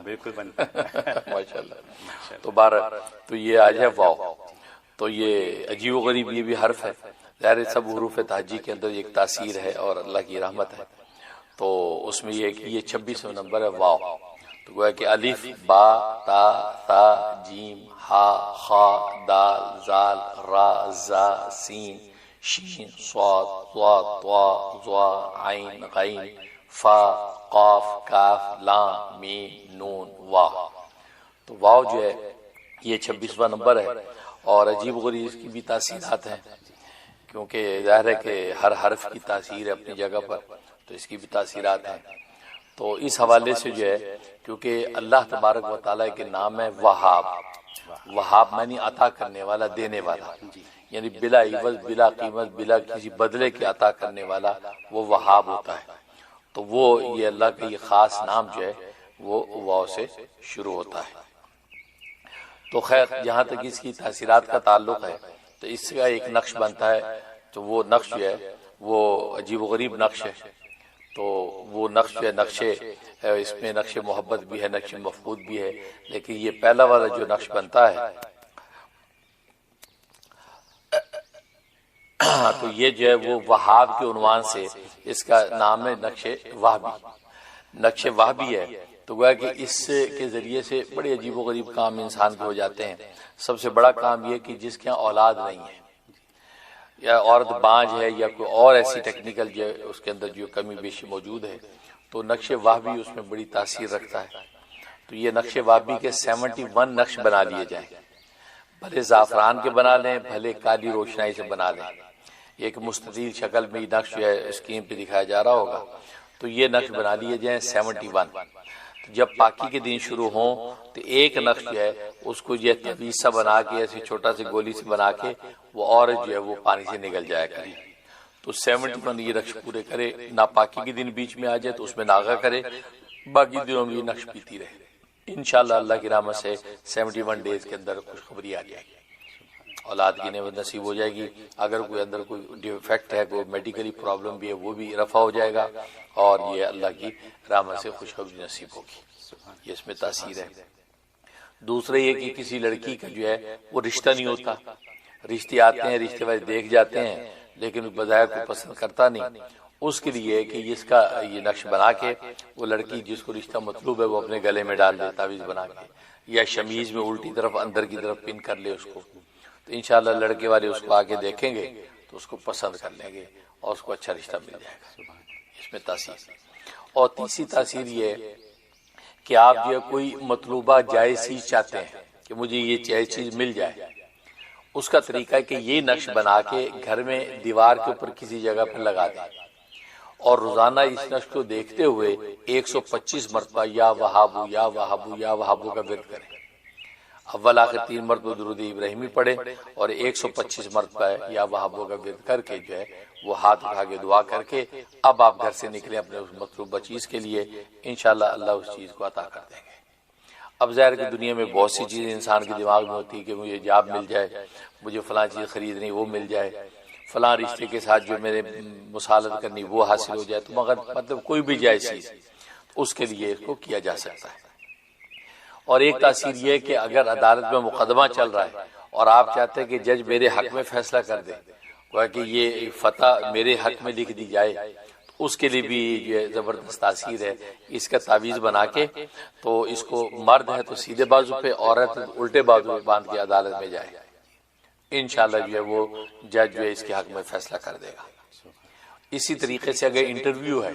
بالکل ماشاء اللہ. تو تو یہ آج ہے واو. تو یہ عجیب و غریب یہ بھی حرف ہے. ظاہر سب حروف تہجی کے اندر ایک تاثیر ہے اور اللہ کی رحمت ہے. تو اس میں یہ کہ یہ 26واں نمبر ہے واو. تو گویا کہ الف با تا ثا جیم ہا خا دال زال را زا سین شین صاد ضاد طا ظا عین غین فا قاف کاف لام میم نون واو. تو واو جو ہے یہ 26واں نمبر ہے اور عجیب و غریب اس کی بھی تاثیرات ہیں کیونکہ ظاہر ہے کہ ہر حرف کی تاثیر ہے اپنی جگہ پر. تو اس کی بھی تاثیرات ہیں. تو اس حوالے سے جو ہے کیونکہ اللہ تبارک و تعالیٰ کے نام ہے وہاب. وہاب معنی عطا کرنے والا دینے والا یعنی بلا عوض بلا قیمت بلا کسی بدلے کے عطا کرنے والا وہ وہاب ہوتا ہے. تو وہ یہ اللہ کا یہ خاص نام جو ہے وہ واو سے شروع ہوتا ہے. تو خیر جہاں تک اس کی تاثیرات کا تعلق ہے تو اس کا ایک نقش بنتا ہے. تو وہ نقش جو ہے وہ عجیب و غریب نقش ہے. تو وہ نقش جو ہے نقشے اس میں نقش محبت بھی ہے نقش مفقود بھی ہے. لیکن یہ پہلا والا جو نقش بنتا ہے تو یہ جو ہے وہ وہاب کے عنوان سے اس کا نام ہے نقش وہابی. نقش وہابی ہے. تو گویا کہ اس کے ذریعے سے بڑے عجیب و غریب کام انسان کے ہو جاتے ہیں. سب سے بڑا کام یہ کہ جس کے ہاں اولاد نہیں ہے یا عورت بانج ہے یا کوئی اور ایسی ٹیکنیکل جو اس کے اندر جو کمی بیشی موجود ہے تو نقش وہابی اس میں بڑی تاثیر رکھتا ہے. تو یہ نقش وہابی کے 71 نقش بنا لیے جائیں. بھلے زعفران کے بنا لیں بھلے کالی روشنائی سے بنا لیں. ایک مستطیل شکل میں یہ نقش جو ہے اسکرین پہ دکھایا جا رہا ہوگا. تو یہ نقش بنا لیے جائیں 71. جب پاکی کے دن شروع ہوں تو ایک نقش جو ہے اس کو یہ طویل سا بنا کے ایسی چھوٹا سی گولی سے بنا کے وہ اور جو ہے وہ پانی سے نگل جایا کرے. تو 71 یہ نقش پورے کرے. ناپاکی کے دن بیچ میں آ جائے تو اس میں ناغہ کرے. باقی دنوں میں یہ نقش پیتی رہے. انشاءاللہ اللہ کی رحمت سے 71 ڈیز کے اندر خوشخبری آ جائے گی. اولاد کی نعمت نصیب ہو جائے گی. اگر کوئی اندر کوئی ڈیفیکٹ ہے کوئی میڈیکلی پرابلم بھی ہے وہ بھی رفع ہو جائے گا اور یہ اللہ کی رحمت سے خوشخبری نصیب ہوگی. یہ اس میں تاثیر ہے. دوسرے یہ کہ کسی لڑکی کا جو ہے وہ رشتہ نہیں ہوتا. رشتے آتے ہیں رشتے والے دیکھ جاتے ہیں لیکن بظاہر کو پسند کرتا نہیں. اس کے لیے کہ اس کا یہ نقش بنا کے وہ لڑکی جس کو رشتہ مطلوب ہے وہ اپنے گلے میں ڈال دے تعویذ بنا کے یا شمیز میں الٹی طرف اندر کی طرف پن کر لے اس کو. تو انشاءاللہ لڑکے والے اس کو آگے دیکھیں گے تو اس کو پسند کر لیں گے اور اس کو اچھا رشتہ مل جائے گا. اس میں تاثیر. اور تیسری تاثیر یہ کہ آپ جو کوئی مطلوبہ جائز چیز چاہتے ہیں کہ مجھے یہ جائز چیز مل جائے. اس کا طریقہ ہے کہ یہ نقش بنا کے گھر میں دیوار کے اوپر کسی جگہ پر لگا دیں اور روزانہ اس نقش کو دیکھتے ہوئے 125 مرتبہ یا وہابو یا وہابو یا وہابو کا ورد کریں. اول آخر 3 مرتبہ درود ابراہیمی پڑھے اور 125 مرتبہ یا وہابو کا ورد کر کے جو ہے وہ ہاتھ اٹھا کے دعا کر کے اب آپ گھر سے نکلیں اپنے اس مطلوبہ چیز کے لیے. انشاءاللہ اللہ اس چیز کو عطا کر دیں گے. اب ظاہر کہ دنیا میں بہت سی چیزیں انسان کے دماغ میں ہوتی ہے کہ مجھے جاب مل جائے مجھے فلاں چیز خریدنی وہ مل جائے فلاں رشتے کے ساتھ جو میرے مصالحت کرنی وہ حاصل ہو جائے. تو مگر مطلب کوئی بھی جائز چیز اس کے لیے اس کو کیا جا سکتا ہے. اور ایک تاثیر یہ ہے کہ اگر عدالت میں مقدمہ چل رہا ہے اور آپ چاہتے ہیں کہ جج میرے حق میں فیصلہ کر دے کہ یہ فتح میرے حق میں لکھ دی جائے تو اس کے لیے بھی یہ زبردست تاثیر ہے. اس کا تعویذ بنا کے تو اس کو مرد ہے تو سیدھے بازو پہ عورت الٹے بازو پہ باندھ کے عدالت میں جائے انشاءاللہ جو ہے وہ جج جو ہے اس کے حق میں فیصلہ کر دے گا. اسی طریقے سے اگر انٹرویو ہے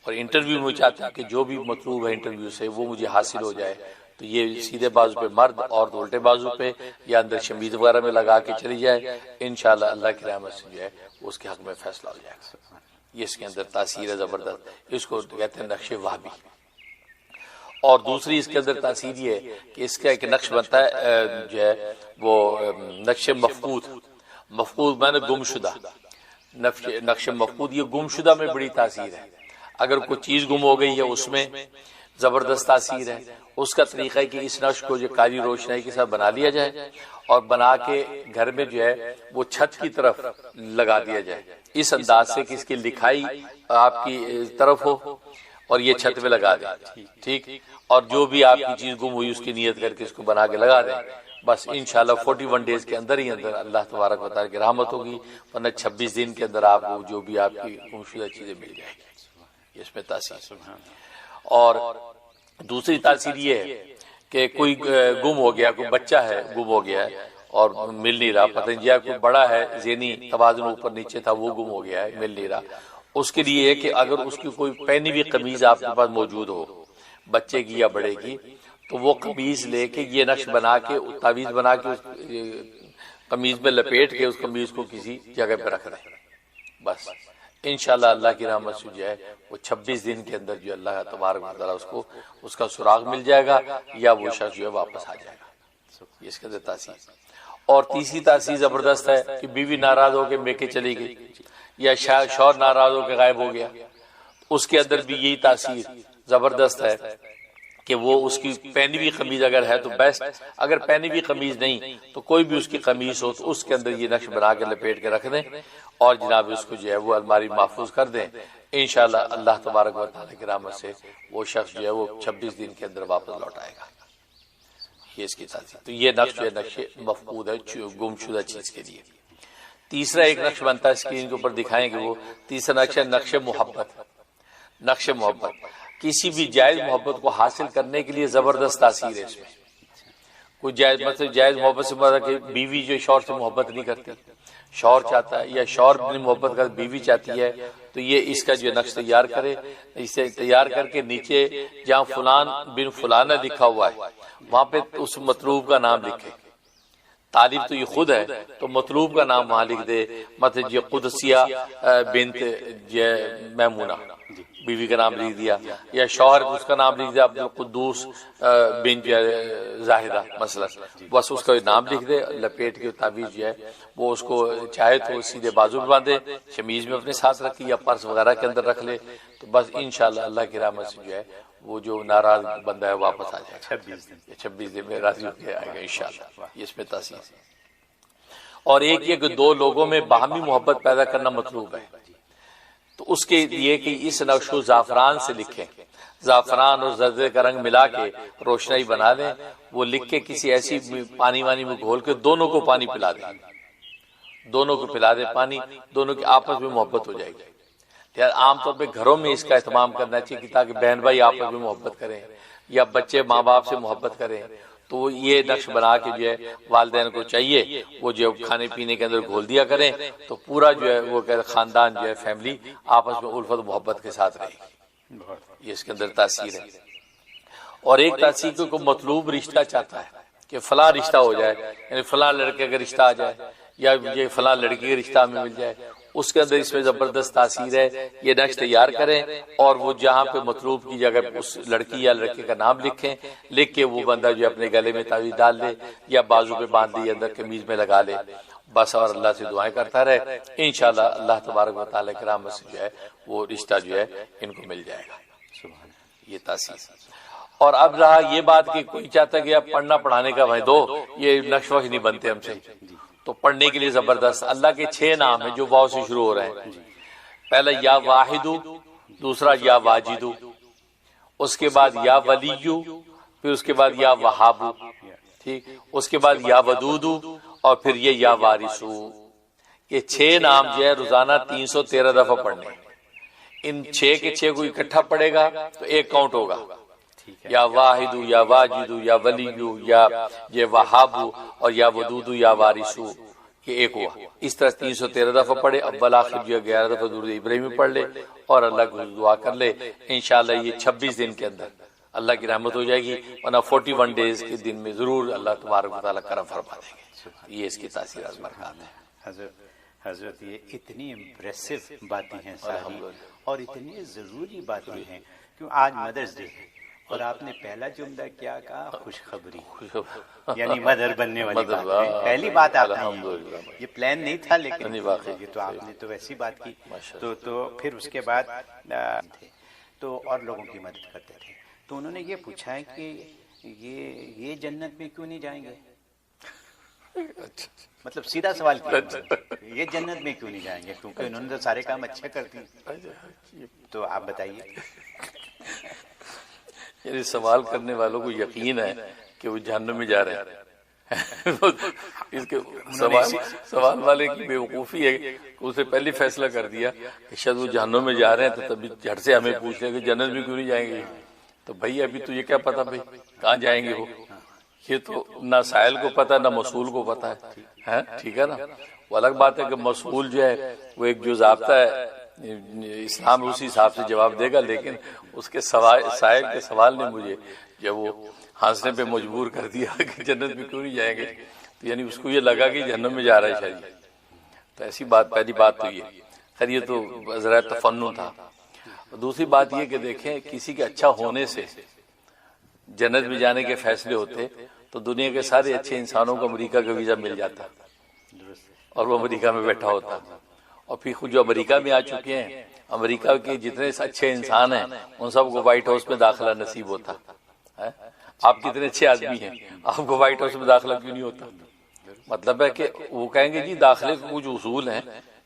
اور انٹرویو میں چاہتے ہیں کہ جو بھی مطلوب ہے انٹرویو سے وہ مجھے حاصل ہو جائے تو یہ سیدھے بازو پہ مرد اور الٹے بازو پہ یا اندر شمیز وغیرہ میں لگا کے چلی جائے انشاءاللہ اللہ کی رحمت سے جو ہے اس کے حق میں فیصلہ ہو جائے گا. یہ اس کے اندر تاثیر ہے زبردست. اس کو کہتے ہیں نقش وہابی. اور دوسری اس کے اندر تاثیر یہ ہے کہ اس کا ایک نقش بنتا ہے جو ہے وہ نقش مفقود. مفقود معنی گم شدہ. نقش مفقود یہ گم شدہ میں بڑی تاثیر ہے. اگر کوئی چیز گم ہو گئی ہے اس میں زبردست تاثیر ہے. اس کا طریقہ ہے کہ اس نقش کو جو کالی روشنائی کے ساتھ بنا لیا جائے اور بنا کے گھر میں جو ہے وہ چھت کی طرف لگا دیا جائے اس انداز سے کہ اس کی لکھائی آپ کی طرف ہو اور یہ چھت پہ لگا دیں، ٹھیک، اور جو بھی آپ کی چیز گم ہوئی اس کی نیت کر کے اس کو بنا کے لگا دیں، بس انشاءاللہ 41 ڈیز کے اندر ہی اندر اللہ تبارک و تعالیٰ کی رحمت ہوگی، ورنہ 26 دن کے اندر آپ کو جو بھی آپ کی گمشدہ چیزیں مل جائیں گی، اس میں تاثیر۔ اور دوسری تاثیر یہ ہے کہ کوئی گم ہو گیا، کوئی بچہ ہے گم ہو گیا ہے اور مل نہیں رہا، پتہ نہیں یا کوئی بڑا ہے ذہنی توازن اوپر نیچے تھا وہ گم ہو گیا ہے، مل نہیں رہا، اس کے لیے ہے کہ اگر اس کی کوئی پہنی ہوئی قمیض آپ کے پاس موجود ہو، بچے کی یا بڑے کی، تو وہ قمیض لے کے یہ نقش بنا کے تعویذ بنا کے قمیض میں لپیٹ کے اس قمیض کو کسی جگہ پہ رکھ دیں، بس انشاءاللہ اللہ کی رحمت سے جو ہے وہ 26 دن کے اندر جو اللہ تبارک و تعالیٰ اس کو اس کا سراغ مل جائے گا یا وہ شخص جو ہے واپس آ جائے گا، یہ اس کے اندر تاثیر۔ اور تیسری تاثیر زبردست ہے کہ بیوی ناراض ہو کے میکے چلی گئی یا شوہر ناراض ہو کے غائب ہو گیا، اس کے اندر بھی یہی تاثیر زبردست ہے کہ وہ اس کی پہنی ہوئی قمیض اگر ہے تو بیسٹ، اگر پہنی ہوئی قمیض نہیں تو کوئی بھی اس کی قمیض ہو تو اس کے اندر یہ نقش بنا کے لپیٹ کے رکھ دیں اور جناب اس کو جو ہے وہ الماری محفوظ کر دیں، انشاءاللہ اللہ تبارک و تعالیٰ کی رحمت سے وہ شخص جو ہے وہ 26 دن کے اندر واپس لوٹ آئے گا، یہ اس کی تاثیر۔ تو یہ نقش جو ہے نقش مفقود ہے گم شدہ چیز کے لیے۔ تیسرا ایک نقش بنتا ہے، اسکرین کے اوپر دکھائیں گے، وہ تیسرا نقش ہے نقش محبت۔ نقش محبت کسی بھی جائز محبت کو حاصل کرنے کے لیے زبردست تاثیر ہے اس میں۔ کوئی جائز مطلب جائز محبت سے مطلب کہ بیوی جو شوہر سے محبت نہیں کرتی، شوہر چاہتا ہے یا شوہر اپنی محبت کا بیوی چاہتی ہے، تو یہ اس کا جو نقش تیار کرے، اسے تیار کر کے نیچے جہاں فلان بن فلانہ لکھا ہوا ہے وہاں پہ اس مطلوب کا نام لکھے، طالب تو یہ خود ہے تو مطلوب کا نام وہاں لکھ دے، مطلب یہ قدسیہ بنت میمونہ بیوی کا نام لکھ دیا، یا شوہر اس کا نام لکھ دیا عبد القدوس بن زاہدہ مثلا، بس اس کا نام لکھ دے، لپیٹ کے تعویذ جو ہے وہ اس کو چاہے تو سیدھے بازو پہ باندھے، شمیز میں اپنے ساتھ رکھے یا پرس وغیرہ کے اندر رکھ لے، تو بس انشاءاللہ اللہ کی رحمت سے جو ہے وہ جو ناراض بندہ ہے واپس آ جائے گا، 26 دن میں راضی ہو کے آئے گا انشاءاللہ، یہ اس میں تاثیر۔ اور ایک یہ کہ دو لوگوں میں باہمی محبت پیدا کرنا مطلوب ہے، تو اس کے لیے کہ اس نقش کو زعفران سے لکھیں، زعفران اور زردے کا رنگ ملا کے روشنائی بنا دیں، وہ لکھ کے کسی ایسی پانی وانی میں گھول کے دونوں کو پانی پلا دیں، دونوں کو پلا دیں پانی، دونوں کی آپس میں محبت ہو جائے گی۔ عام طور پہ گھروں میں اس کا اہتمام کرنا چاہیے تاکہ بہن بھائی آپس میں محبت کریں یا بچے ماں باپ سے محبت کریں، تو یہ نقش بنا کے جو ہے والدین کو چاہیے وہ جو کھانے پینے کے اندر گھول دیا کریں، تو پورا جو ہے وہ خاندان جو ہے فیملی آپس میں الفت محبت کے ساتھ رہے گی، یہ اس کے اندر تاثیر ہے۔ اور ایک تاثیر کو کوئی مطلوب رشتہ چاہتا ہے کہ فلاں رشتہ ہو جائے، یعنی فلاں لڑکے کا رشتہ آ جائے یا یہ فلاں لڑکی کے رشتہ میں مل جائے، اس کے اندر اس میں زبردست تاثیر ہے، یہ نقش تیار کریں اور وہ جہاں پہ مطلوب کی جگہ اس لڑکی یا لڑکے کا نام لکھیں، لکھ کے وہ بندہ جو اپنے گلے میں تعویذ ڈال لے یا بازو پہ باندھ دے، اندر قمیض میں لگا لے، بس اور اللہ سے دعائیں کرتا رہے، انشاءاللہ اللہ تبارک و تعالیٰ کی رحمت سے جو ہے وہ رشتہ جو ہے ان کو مل جائے گا، یہ تاثیر۔ اور اب رہا یہ بات کہ کوئی چاہتا ہے کہ اب پڑھنا پڑھانے کا بھائی دو، یہ نقش وقش نہیں بنتے ہم سے، تو پڑھنے کے لیے زبردست اللہ کے 6 نام ہیں جو واو سے شروع ہو رہے ہیں، پہلا یا واحدو، دوسرا یا واجدو، اس کے بعد یا ولیو، پھر اس کے بعد یا وہابو، ٹھیک، اس کے بعد یا ودودو، اور پھر یہ یا وارثو۔ یہ 6 نام جو ہے روزانہ 313 دفعہ پڑھنے، ان 6 کے 6 کو اکٹھا پڑھے گا تو ایک کاؤنٹ ہوگا، یا واحدو یا واجدو یا ولیو یا یہ وہابو اور یا ودودو یا وارثو، یہ ایک ہوا۔ اس طرح 313 دفعہ پڑھے، اول آخر جو 11 دفعہ درود ابراہیمی پڑھ لے اور اللہ کو دعا کر لے، انشاءاللہ یہ 26 دن کے اندر اللہ کی رحمت ہو جائے گی، ورنہ 41 ڈیز کے دن میں ضرور اللہ تبارک و تعالیٰ کرم فرما دیں گے، یہ اس کی تاثیرات برکات ہے۔ حضرت یہ اتنی امپریسو باتیں ہیں ساری اور اتنی ضروری باتیں ہیں، کیوں آج مدرس ڈے ہے اور آپ نے پہلا جملہ کیا کہا؟ خوشخبری، یعنی مدر بننے والی بات ہے، پہلی بات آپ نے، یہ پلان نہیں تھا لیکن یہ تو آپ نے تو ویسی بات کی، تو پھر اس کے بعد تو اور لوگوں کی مدد کرتے تھے، تو انہوں نے یہ پوچھا ہے کہ یہ جنت میں کیوں نہیں جائیں گے؟ مطلب سیدھا سوال کیا، یہ جنت میں کیوں نہیں جائیں گے؟ کیونکہ انہوں نے تو سارے کام اچھا کرتی، تو آپ بتائیے۔ یعنی سوال کرنے والوں کو یقین ہے کہ وہ جہنم میں جا رہے ہیں اس کے سوال والے کی بیوقوفی ہے کہ اسے پہلے فیصلہ کر دیا کہ شاید وہ جہنم میں جا رہے ہیں، تو تبھی جھٹ سے ہمیں پوچھ لیں کہ جنت میں کیوں نہیں جائیں گے. تو بھائی ابھی تو یہ کیا پتا بھائی کہاں جائیں گے وہ، یہ تو نہ سائل کو پتا نہ مسئول کو پتا ہے. ٹھیک ہے نا. وہ الگ بات ہے کہ مسئول جو ہے وہ ایک جو ضابطہ ہے اسلام اسی حساب سے جواب دے گا، لیکن اس کے سائل کے سوال نے مجھے جب وہ ہنسنے پہ مجبور کر دیا کہ جنت میں کیوں نہیں جائیں گے، تو یعنی اس کو یہ لگا کہ جہنم میں جا رہا ہے شاید. تو ایسی بات، پہلی بات تو یہ. خیر یہ تو ذرا تفنن تھا. دوسری بات یہ کہ دیکھیں کسی کے اچھا ہونے سے جنت میں جانے کے فیصلے ہوتے تو دنیا کے سارے اچھے انسانوں کو امریکہ کا ویزا مل جاتا اور وہ امریکہ میں بیٹھا ہوتا. اور پھر خود جو امریکہ میں آ چکے ہیں، امریکہ کے جتنے اچھے انسان ہیں ان سب کو وائٹ ہاؤس میں داخلہ نصیب ہوتا. آپ کتنے اچھے آدمی ہیں، آپ کو وائٹ ہاؤس میں داخلہ کیوں نہیں ہوتا؟ مطلب ہے کہ وہ کہیں گے جی داخلے کے کچھ اصول ہیں،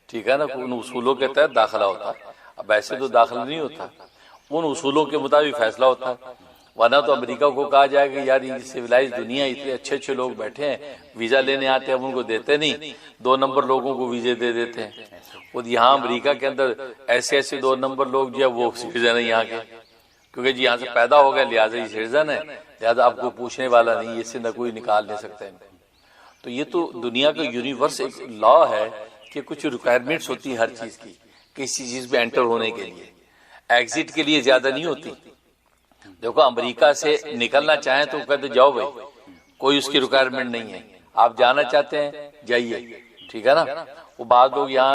ٹھیک ہے نا، ان اصولوں کے تحت داخلہ ہوتا. اب ایسے تو داخلہ نہیں ہوتا، ان اصولوں کے مطابق فیصلہ ہوتا. ورنہ تو امریکہ کو کہا جائے کہ یار یہ سویلائز دنیا اتنے اچھے اچھے لوگ بیٹھے ہیں، ویزا لینے آتے ہیں، ہم ان کو دیتے نہیں، 2 نمبر لوگوں کو ویزے دے دیتے ہیں. اور یہاں امریکہ کے اندر ایسے ایسے 2 نمبر لوگ جو ہے وہ سٹیزن ہیں یہاں کے، کیونکہ جی یہاں سے پیدا ہو گئے لہٰذا یہ سٹیزن ہے، لہٰذا آپ کو پوچھنے والا نہیں، اس سے نہ کوئی نکال نہیں سکتا ہے. تو یہ تو دنیا کا یونیورس ایک لا ہے کہ کچھ ریکوائرمنٹس ہوتی ہیں ہر چیز کی، کسی چیز پہ انٹر ہونے کے لیے. ایگزٹ کے لیے زیادہ نہیں ہوتی. دیکھو امریکہ سے نکلنا چاہیں تو کہتے جاؤ بھائی، کوئی اس کی ریکوائرمنٹ نہیں ہے، آپ جانا چاہتے ہیں جائیے، ٹھیک ہے نا. وہ بعض لوگ یہاں